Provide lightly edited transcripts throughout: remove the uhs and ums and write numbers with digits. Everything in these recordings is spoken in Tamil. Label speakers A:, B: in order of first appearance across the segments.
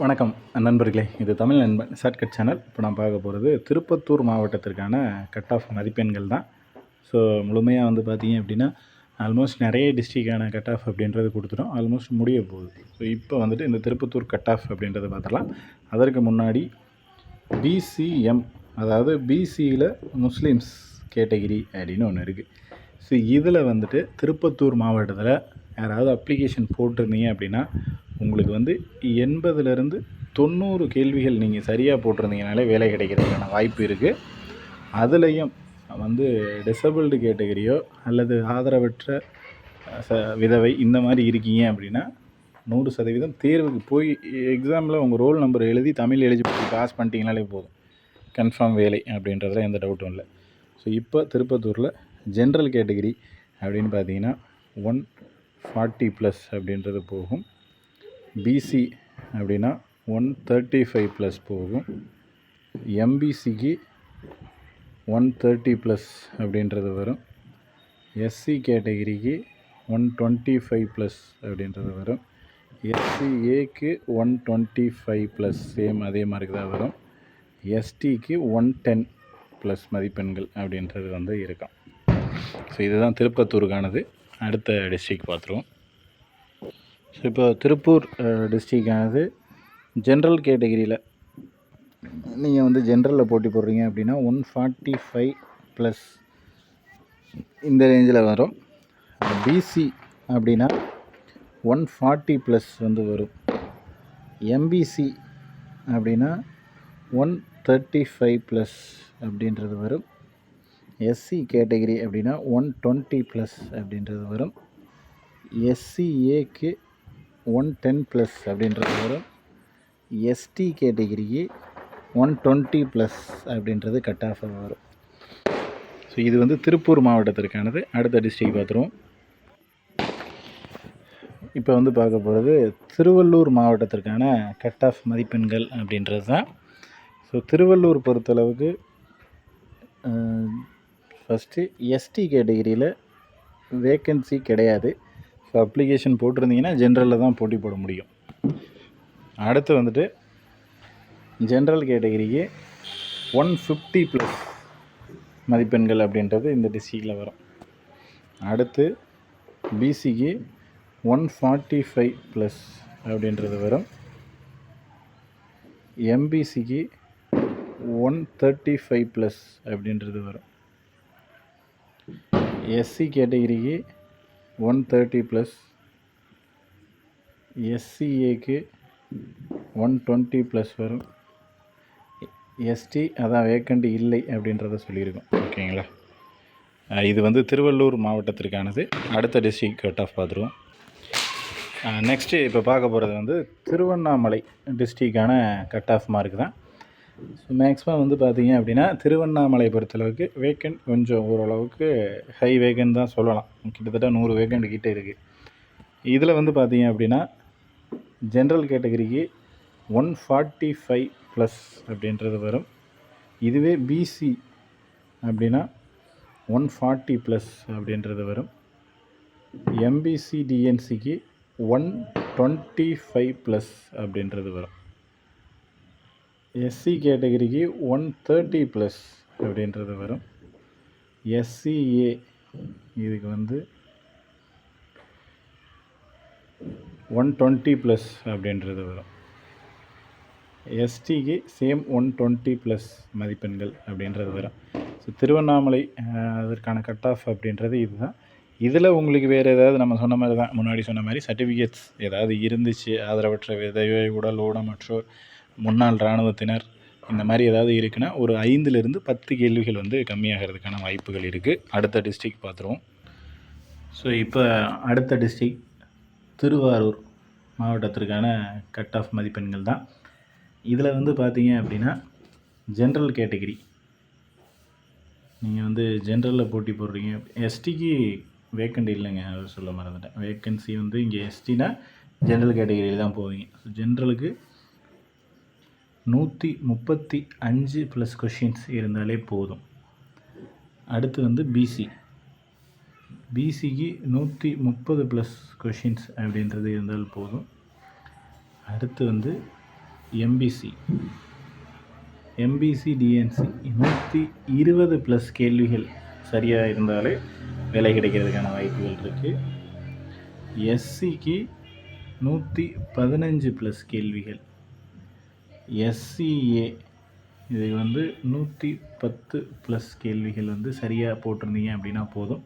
A: வணக்கம் நண்பர்களே, இது தமிழ் நண்பன் ஷார்ட்கட் சேனல். இப்போ நான் பார்க்க போகிறது திருப்பத்தூர் மாவட்டத்திற்கான கட் ஆஃப் மதிப்பெண்கள் தான். ஸோ முழுமையாக வந்து பார்த்தீங்க அப்படின்னா ஆல்மோஸ்ட் நிறைய டிஸ்ட்ரிக்டான கட் ஆஃப் அப்படின்றது கொடுத்துட்டோம். ஆல்மோஸ்ட் முடிய போகுது. ஸோ இப்போ வந்துட்டு இந்த திருப்பத்தூர் கட் ஆஃப் அப்படின்றத பார்த்துடலாம். அதற்கு முன்னாடி பிசிஎம், அதாவது பிசியில் முஸ்லீம்ஸ் கேட்டகிரி அப்படின்னு ஒன்று இருக்குது. ஸோ இதில் வந்துட்டு திருப்பத்தூர் மாவட்டத்தில் யாராவது அப்ளிகேஷன் போட்டிருந்தீங்க அப்படின்னா உங்களுக்கு வந்து 80லேருந்து 90 கேள்விகள் நீங்கள் சரியாக போட்டிருந்தீங்கனாலே வேலை கிடைக்கிறதுக்கான வாய்ப்பு இருக்குது. அதுலேயும் வந்து டிசபிள்டு கேட்டகரியோ அல்லது ஆதரவற்ற விதவை இந்த மாதிரி இருக்கீங்க அப்படின்னா 100% தேர்வுக்கு போய் எக்ஸாமில் உங்கள் ரோல் நம்பர் எழுதி தமிழ் எலிஜிபிலிட்டி பாஸ் பண்ணிட்டீங்கனாலே போதும், கன்ஃபார்ம் வேலை அப்படின்றதுல எந்த டவுட்டும் இல்லை. ஸோ இப்போ திருப்பத்தூரில் ஜென்ரல் கேட்டகரி அப்படின்னு பார்த்தீங்கன்னா 140+ அப்படின்றது போகும். பிசி அப்படின்னா 135+ போகும். எம்பிசிக்கு 130+ அப்படின்றது வரும். எஸ்சி கேட்டகிரிக்கு 125+ அப்படின்றது வரும். எஸ்சிஏக்கு 125+ சேம் அதே மாதிரி தான் வரும். எஸ்டிக்கு 110+ மதிப்பெண்கள் அப்படின்றது வந்து இருக்கும். ஸோ இதுதான் திருப்பத்தூருக்கானது. அடுத்த டிஸ்ட்ரிக்ட் பார்த்துருவோம். ஸோ இப்போ திருப்பூர் டிஸ்ட்ரிக்டானது ஜென்ரல் கேட்டகிரியில் நீங்கள் வந்து ஜென்ரலில் போட்டி போடுறீங்க அப்படின்னா 145+ இந்த ரேஞ்சில் வரும். பிசி அப்படின்னா 140+ வந்து வரும். எம்பிசி அப்படின்னா 135+ அப்படின்றது வரும். எஸ்சி கேட்டகிரி அப்படின்னா 120+ அப்படின்றது வரும். எஸ்சிஏக்கு 110+ அப்படின்றது வரும். எஸ்டி கேட்டகிரிக்கு 120+ அப்படின்றது கட் ஆஃப் வரும். ஸோ இது வந்து திருப்பூர் மாவட்டத்திற்கானது. அடுத்த டிஸ்ட்ரிக்ட் பார்த்துருவோம். இப்போ வந்து பார்க்க போகிறது திருவள்ளூர் மாவட்டத்திற்கான கட் ஆஃப் மதிப்பெண்கள் அப்படின்றது தான். ஸோ திருவள்ளூர் பொறுத்தளவுக்கு ஃபஸ்ட்டு எஸ்டி கேட்டகிரியில் வேக்கன்சி கிடையாது. ஸோ அப்ளிகேஷன் போட்டிருந்தீங்கன்னா ஜென்ரலில் தான் போட்டி போட முடியும். அடுத்து வந்துட்டு ஜென்ரல் கேட்டகிரிக்கு 150+ மதிப்பெண்கள் அப்படின்றது இந்த டிஸ்ட்ரிக்டில் வரும். அடுத்து பிசிக்கு 145+ அப்படின்றது வரும். எம்பிசிக்கு 135+ அப்படின்றது வரும். எஸ்சி கேட்டகிரிக்கு 130+, எஸ்சிஏக்கு 120+ வரும். எஸ்டி அதான் வேக்கண்ட் இல்லை அப்படின்றத சொல்லியிருக்கோம். ஓகேங்களா? இது வந்து திருவள்ளூர் மாவட்டத்திற்கானது. அடுத்த டிஸ்ட்ரிக்ட் கட் ஆஃப் பார்த்துருவோம். நெக்ஸ்ட்டு இப்போ பார்க்க போகிறது வந்து திருவண்ணாமலை டிஸ்ட்ரிக்டான கட் ஆஃப் மார்க் தான். ஸோ மேக்ஸிமம் வந்து பார்த்தீங்க அப்படின்னா திருவண்ணாமலை பொறுத்தளவுக்கு வேக்கண்ட் கொஞ்சம் ஓரளவுக்கு ஹை வேக்கண்ட் தான் சொல்லலாம். கிட்டத்தட்ட 100 வேக்கண்ட் கிட்டே இருக்குது. இதில் வந்து பார்த்தீங்க அப்படின்னா ஜென்ரல் கேட்டகரிக்கு 145+ அப்படின்றது வரும். இதுவே பிசி அப்படின்னா 140+ அப்படின்றது வரும். எம்பிசி டிஎன்சிக்கு 125+ அப்படின்றது வரும். எஸ்சி கேட்டகரிக்கு 130+ அப்படின்றது வரும். எஸ்சிஏ இதுக்கு வந்து 120+ அப்படின்றது வரும். எஸ்டிக்கு சேம் 120+ மதிப்பெண்கள் அப்படின்றது வரும். ஸோ திருவண்ணாமலை அதற்கான கட் ஆஃப் அப்படின்றது இதுதான். இதில் உங்களுக்கு வேறு ஏதாவது நம்ம சொன்ன மாதிரி தான், முன்னாடி சொன்ன மாதிரி சர்டிஃபிகேட்ஸ் ஏதாவது இருந்துச்சு, ஆதரவற்ற விதவை, உடல் ஊனமற்றோர், முன்னாள் இராணுவத்தினர், இந்த மாதிரி ஏதாவது இருக்குன்னா ஒரு 5லிருந்து 10 கேள்விகள் வந்து கம்மியாகிறதுக்கான வாய்ப்புகள் இருக்குது. அடுத்த டிஸ்ட்ரிக்ட் பார்த்துருவோம். ஸோ இப்போ அடுத்த டிஸ்ட்ரிக்ட் திருவாரூர் மாவட்டத்திற்கான கட் ஆஃப் மதிப்பெண்கள் தான். இதில் வந்து பார்த்தீங்க அப்படின்னா ஜென்ரல் கேட்டகிரி நீங்கள் வந்து ஜென்ரலில் போட்டி போடுறீங்க. எஸ்டிக்கு வேக்கண்ட் இல்லைங்க, அவர் சொல்ல மறந்துட்டேன். வேக்கன்சி வந்து இங்கே எஸ்டினா ஜென்ரல் கேட்டகிரியில் தான் போவீங்க. ஸோ ஜென்ரலுக்கு 135+ கொஷின்ஸ் இருந்தாலே போதும். அடுத்து வந்து பிசிக்கு 130+ கொஷின்ஸ் அப்படின்றது இருந்தால் போதும். அடுத்து வந்து எம்பிசி, டிஎன்சி 120 ப்ளஸ் கேள்விகள் சரியாக இருந்தாலே வேலை கிடைக்கிறதுக்கான வாய்ப்புகள் இருக்குது. எஸ்சிக்கு 115 ப்ளஸ் கேள்விகள், எஸ்சிஏ இது 110 ப்ளஸ் கேள்விகள் சரியாக போட்டிருந்தீங்க அப்படின்னா போதும்.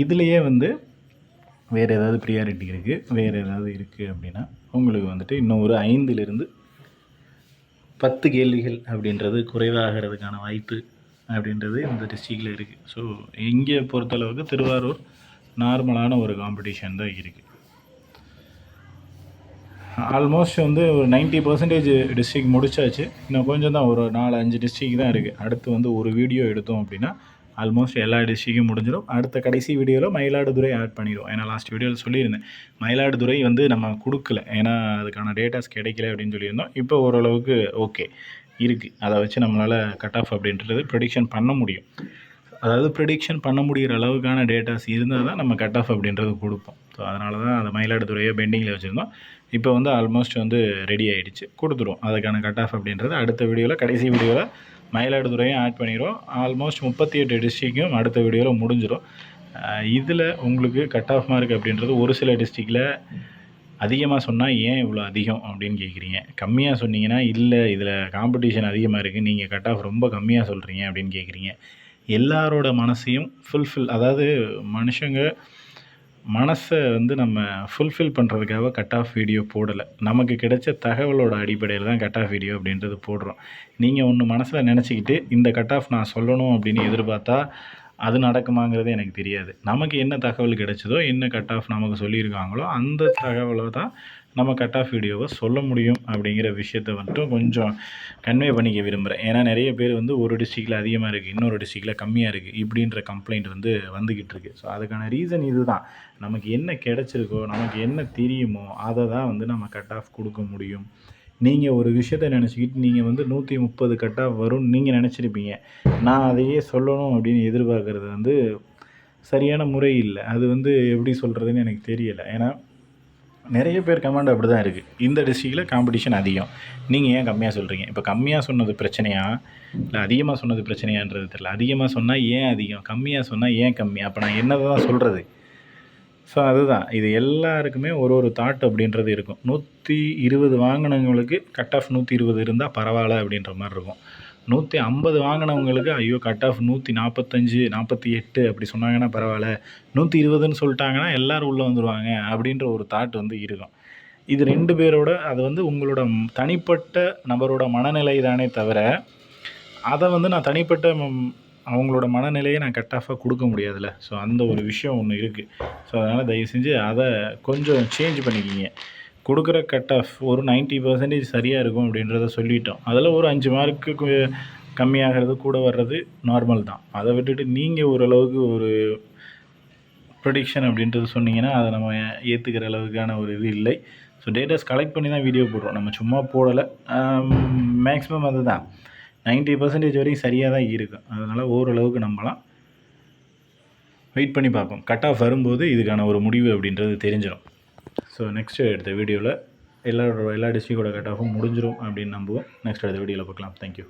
A: இதுலேயே வேறு ஏதாவது ப்ரியாரிட்டி இருக்குது, வேறு ஏதாவது இருக்குது அப்படின்னா உங்களுக்கு இன்னும் ஒரு 5லிருந்து 10 கேள்விகள் அப்படின்றது குறைவாகிறதுக்கான வாய்ப்பு அப்படின்றது இந்த டிஸ்ட்ரிக்டில் இருக்குது. ஸோ இங்கே பொறுத்தளவுக்கு திருவாரூர் நார்மலான ஒரு காம்படிஷன் தான் இருக்குது. ஆல்மோஸ்ட் ஒரு 90% டிஸ்ட்ரிக்ட் முடிச்சாச்சு. இன்னும் கொஞ்சம் தான், ஒரு 4-5 டிஸ்ட்ரிக்ட் தான் இருக்குது. அடுத்து ஒரு வீடியோ எடுத்தோம் அப்படின்னா ஆல்மோஸ்ட் எல்லா டிஸ்ட்ரிக்டும் முடிஞ்சிடும். அடுத்த கடைசி வீடியோவில் மயிலாடுதுறை ஆட் பண்ணிடுவோம். ஏன்னா லாஸ்ட் வீடியோவில் சொல்லியிருந்தேன், மயிலாடுதுறை நம்ம கொடுக்கல, ஏன்னா அதுக்கான டேட்டாஸ் கிடைக்கல அப்படின்னு சொல்லியிருந்தோம். இப்போ ஓரளவுக்கு ஓகே இருக்குது. அதை வச்சு நம்மளால் கட் ஆஃப் அப்படின்றது ப்ரெடிக்ஷன் பண்ண முடியும். அதாவது ப்ரெடிக்ஷன் பண்ண முடிகிற அளவுக்கான டேட்டாஸ் இருந்தால் தான் நம்ம கட் ஆஃப் அப்படின்றது கொடுப்போம். ஸோ அதனால தான் அதை மயிலாடுதுறையை பெண்டிங்கில் வச்சுருந்தோம். இப்போ ஆல்மோஸ்ட் ரெடி ஆகிடுச்சு, கொடுத்துருவோம். அதுக்கான கட் ஆஃப் அப்படின்றது அடுத்த வீடியோவில், கடைசி வீடியோவில் மயிலாடுதுறையும் ஆட் பண்ணிடுவோம். ஆல்மோஸ்ட் 38 டிஸ்ட்ரிக்கும் அடுத்த வீடியோவில் முடிஞ்சிடும். இதில் உங்களுக்கு கட் ஆஃப் மார்க் அப்படின்றது ஒரு சில டிஸ்ட்ரிக்டில் அதிகமாக சொன்னால் ஏன் இவ்வளோ அதிகம் அப்படின்னு கேட்குறீங்க. கம்மியாக சொன்னீங்கன்னா இல்லை இதில் காம்படிஷன் அதிகமாக இருக்குது, நீங்கள் கட் ஆஃப் ரொம்ப கம்மியாக சொல்கிறீங்க அப்படின்னு கேட்குறீங்க. எல்லாரோட மனசையும் அதாவது மனுஷங்க மனசை நம்ம ஃபுல்ஃபில் பண்ணுறதுக்காக கட் ஆஃப் வீடியோ போடலை. நமக்கு கிடைச்ச தகவலோட அடிப்படையில் தான் கட் ஆஃப் வீடியோ அப்படின்றது போடுறோம். நீங்கள் ஒன்று மனசில் நினச்சிக்கிட்டு இந்த கட் ஆஃப் நான் சொல்லணும் அப்படின்னு எதிர்பார்த்தா அது நடக்குமாங்கிறது எனக்கு தெரியாது. நமக்கு என்ன தகவல் கிடைச்சதோ, என்ன கட் ஆஃப் நமக்கு சொல்லியிருக்காங்களோ அந்த தகவலை தான் நம்ம கட் ஆஃப் வீடியோவை சொல்ல முடியும் அப்படிங்கிற விஷயத்தை மட்டும் கொஞ்சம் கன்வே பண்ணிக்க விரும்புகிறேன். ஏன்னா நிறைய பேர் ஒரு டிஸ்ட்ரிக்டில் அதிகமாக இருக்குது, இன்னொரு டிஸ்ட்ரிக்டில் கம்மியாக இருக்குது இப்படின்ற கம்ப்ளைண்ட் வந்துக்கிட்டு இருக்குது. ஸோ அதுக்கான ரீசன் இது தான். நமக்கு என்ன கிடைச்சிருக்கோ, நமக்கு என்ன தெரியுமோ அதை தான் நம்ம கட் ஆஃப் கொடுக்க முடியும். நீங்கள் ஒரு விஷயத்தை நினச்சிக்கிட்டு நீங்கள் 130 கட் ஆஃப் வரும்னு நீங்கள் நினச்சிருப்பீங்க. நான் அதையே சொல்லணும் அப்படின்னு எதிர்பார்க்குறது சரியான முறை இல்லை. அது எப்படி சொல்கிறதுன்னு எனக்கு தெரியலை. ஏன்னா நிறைய பேர் கமெண்ட் அப்படி தான் இருக்குது, இந்த டிஸ்ட்ரிக்டில் காம்படிஷன் அதிகம், நீங்கள் ஏன் கம்மியாக சொல்கிறீங்க. இப்போ கம்மியாக சொன்னது பிரச்சனையா இல்லை அதிகமாக சொன்னது பிரச்சனையான்றது தெரியல. அதிகமாக சொன்னால் ஏன் அதிகம், கம்மியாக சொன்னால் ஏன் கம்மி, அப்போ நான் என்னதை தான் சொல்கிறது. ஸோ அதுதான், இது எல்லாருக்குமே ஒரு தாட் அப்படின்றது இருக்கும். 120 வாங்கினவங்களுக்கு கட் ஆஃப் 120 இருந்தால் பரவாயில்ல அப்படின்ற மாதிரி இருக்கும். 150 வாங்கினவங்களுக்கு ஐயோ கட் ஆஃப் 145, 48 அப்படி சொன்னாங்கன்னா பரவாயில்ல, 120ன்னு சொல்லிட்டாங்கன்னா எல்லோரும் உள்ளே வந்துடுவாங்க அப்படின்ற ஒரு தாட் இருக்கும். இது 2 பேரோட, அது உங்களோட தனிப்பட்ட நபரோட மனநிலை தானே தவிர, அதை நான் தனிப்பட்ட அவங்களோட மனநிலையை நான் கட் ஆஃபாக கொடுக்க முடியாதுல்ல. ஸோ அந்த ஒரு விஷயம் ஒன்று இருக்குது. ஸோ அதனால் தயவு செஞ்சு அதை கொஞ்சம் சேஞ்ச் பண்ணிக்கிங்க. கொடுக்குற கட் ஆஃப் ஒரு 90% சரியாக இருக்கும் அப்படின்றத சொல்லிட்டோம். அதில் ஒரு 5 மார்க்கு கம்மியாகிறது கூட வர்றது நார்மல் தான். அதை விட்டுட்டு நீங்கள் ஓரளவுக்கு ஒரு ப்ரெடிக்ஷன் அப்படின்றது சொன்னீங்கன்னா அதை நம்ம ஏற்றுக்கிற அளவுக்கான ஒரு இது இல்லை. ஸோ டேட்டாஸ் கலெக்ட் பண்ணி தான் வீடியோ போடுறோம், நம்ம சும்மா போடலை. மேக்ஸிமம் அதுதான் 90% வரைக்கும் சரியாக தான் இருக்கும். அதனால் ஓரளவுக்கு நம்பலாம். வெயிட் பண்ணி பார்ப்போம். கட் ஆஃப் வரும்போது இதுக்கான ஒரு முடிவு அப்படின்றது தெரிஞ்சிடும். ஸோ நெக்ஸ்ட்டு எடுத்த வீடியோவில் எல்லா டிஸ்ட்ரிக்டோட கட் ஆஃபும் முடிஞ்சிடும் அப்படின்னு நம்புவோம். நெக்ஸ்ட் அடுத்த வீடியோவில் பார்க்கலாம். தேங்க்யூ.